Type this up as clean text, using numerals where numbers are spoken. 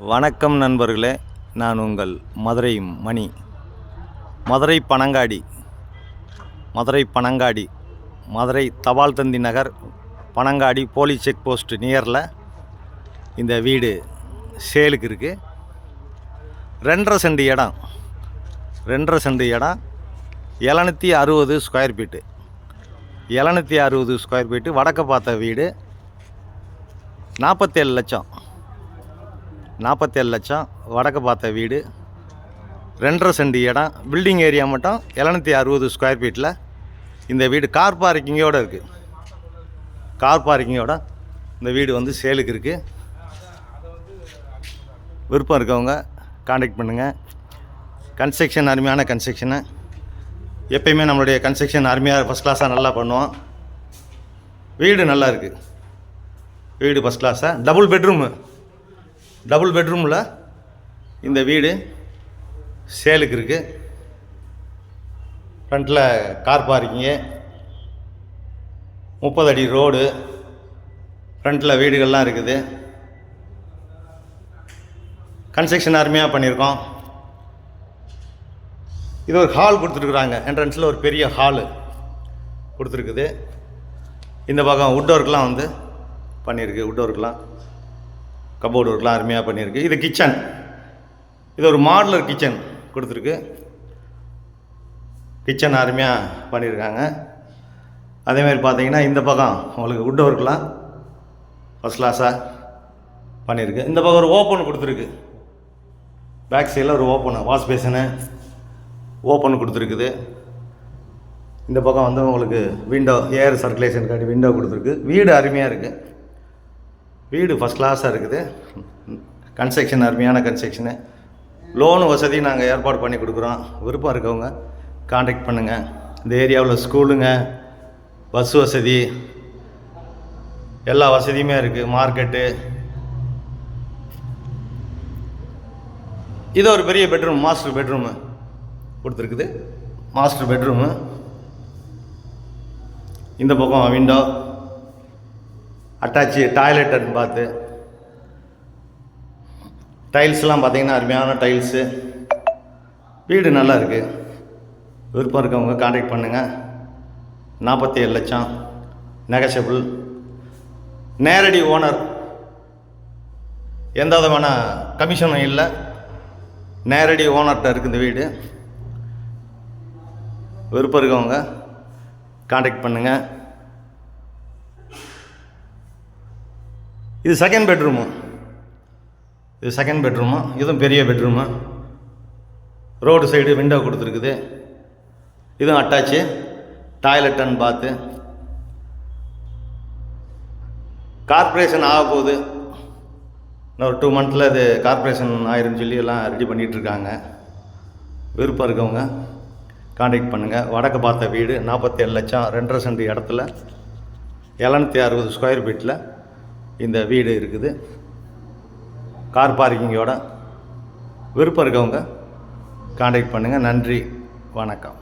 வணக்கம் நண்பர்களே, நான் உங்கள் மதுரை மணி. மதுரை பனங்காடி மதுரை தபால் தந்தி நகர் பனங்காடி போலீஸ் செக் போஸ்ட் நியரில் இந்த வீடு சேலுக்கு இருக்குது. 2.5 சென்ட் இடம் 760 ஸ்கொயர் ஃபீட்டு 760 ஸ்கொயர் ஃபீட்டு வடக்க பார்த்த வீடு. 47 லட்சம் வடக்கு பார்த்த வீடு. 2.5 சென்ட் இடம். பில்டிங் ஏரியா மட்டும் 760 ஸ்கொயர் ஃபீட்டில் இந்த வீடு கார் பார்க்கிங்கோடு இருக்குது. இந்த வீடு சேலுக்கு இருக்குது. விருப்பம் இருக்கவங்க காண்டாக்ட் பண்ணுங்கள். கன்ஸ்ட்ரக்ஷன் அருமையான கன்ஸ்ட்ரக்ஷனு. எப்பயுமே நம்மளுடைய கன்ஸ்ட்ரக்ஷன் அருமையாக ஃபஸ்ட் கிளாஸாக நல்லா பண்ணுவோம். வீடு நல்லா இருக்குது. வீடு ஃபஸ்ட் கிளாஸாக டபுள் பெட்ரூமில் இந்த வீடு சேலுக்கு இருக்குது. ஃப்ரண்ட்டில் கார் பார்க்கிங்கு, 30 அடி ரோடு, ஃப்ரண்ட்டில் வீடுகள்லாம் இருக்குது. கன்ஸ்ட்ரக்ஷன் அருமையாக பண்ணியிருக்கோம். இது ஒரு ஹால் கொடுத்துருக்குறாங்க. என்ட்ரன்ஸில் ஒரு பெரிய ஹாலு கொடுத்துருக்குது. இந்த பக்கம் வுட் ஒர்க்லாம் பண்ணியிருக்கு. வுட் ஒர்க்லாம், கபோர்டு ஒர்க்லாம் அருமையாக பண்ணியிருக்கு. இது கிச்சன். இது ஒரு மாடுலர் கிச்சன் கொடுத்துருக்கு. கிச்சன் அருமையாக பண்ணியிருக்காங்க. அதேமாதிரி பார்த்தீங்கன்னா இந்த பக்கம் உங்களுக்கு வுட் ஒர்க்லாம் ஃபஸ்ட் கிளாஸாக பண்ணியிருக்கு. இந்த பக்கம் ஒரு ஓப்பன் கொடுத்துருக்கு. பேக் சைடில் ஒரு வாஷ் பேஷனு ஓப்பன் கொடுத்துருக்குது. இந்த பக்கம் உங்களுக்கு விண்டோ, ஏர் சர்க்குலேஷனுக்காண்டி விண்டோ கொடுத்துருக்கு. வீடு அருமையாக இருக்குது. வீடு ஃபஸ்ட் கிளாஸாக இருக்குது. கன்ஸ்ட்ரக்ஷன் அருமையான கன்ஸ்ட்ரக்ஷனு. லோனு வசதி நாங்கள் ஏற்பாடு பண்ணி கொடுக்குறோம். விருப்பம் இருக்கவங்க காண்டாக்ட் பண்ணுங்கள். இந்த ஏரியாவில் ஸ்கூலுங்க, பஸ் வசதி, எல்லா வசதியுமே இருக்குது. மார்க்கெட்டு. இது ஒரு பெரிய பெட்ரூம், மாஸ்டர் பெட்ரூமு கொடுத்துருக்குது. Master bedroom. இந்த பக்கம் விண்டோ, அட்டாச்சு டாய்லெட் அண்ட் பாத்து. டைல்ஸ்லாம் பார்த்திங்கன்னா அருமையான டைல்ஸு. வீடு நல்லா இருக்குது. விருப்பம் இருக்கவங்க காண்டாக்ட் பண்ணுங்கள். 47 லட்சம் நெகஷபிள். நேரடி ஓனர், எந்த விதமான கமிஷனும் இல்லை. நேரடி ஓனர்கிட்ட இருக்குது இந்த வீடு. விருப்பம் இருக்கவங்க காண்டாக்ட் பண்ணுங்கள். இது செகண்ட் பெட்ரூமு. இதுவும் பெரிய பெட்ரூமு. ரோடு சைடு விண்டோ கொடுத்துருக்குது. இதுவும் attach toilet and bath. Corporation ஆக போகுது. இன்னும் ஒரு 2 மந்த்தில் இது கார்பரேஷன் ஆயிரம் சொல்லி எல்லாம் ரெடி பண்ணிகிட்ருக்காங்க. விருப்பம் இருக்கவங்க காண்டாக்ட் பண்ணுங்கள். வடக்கு பார்த்த வீடு 47 லட்சம் 2.5 சென்ட் இடத்துல 760 ஸ்கொயர் ஃபீட்டில் இந்த வீடு இருக்குது. கார் பார்க்கிங்கோட. விருப்பம் இருக்கவங்க காண்டாக்ட் பண்ணுங்கள். நன்றி, வணக்கம்.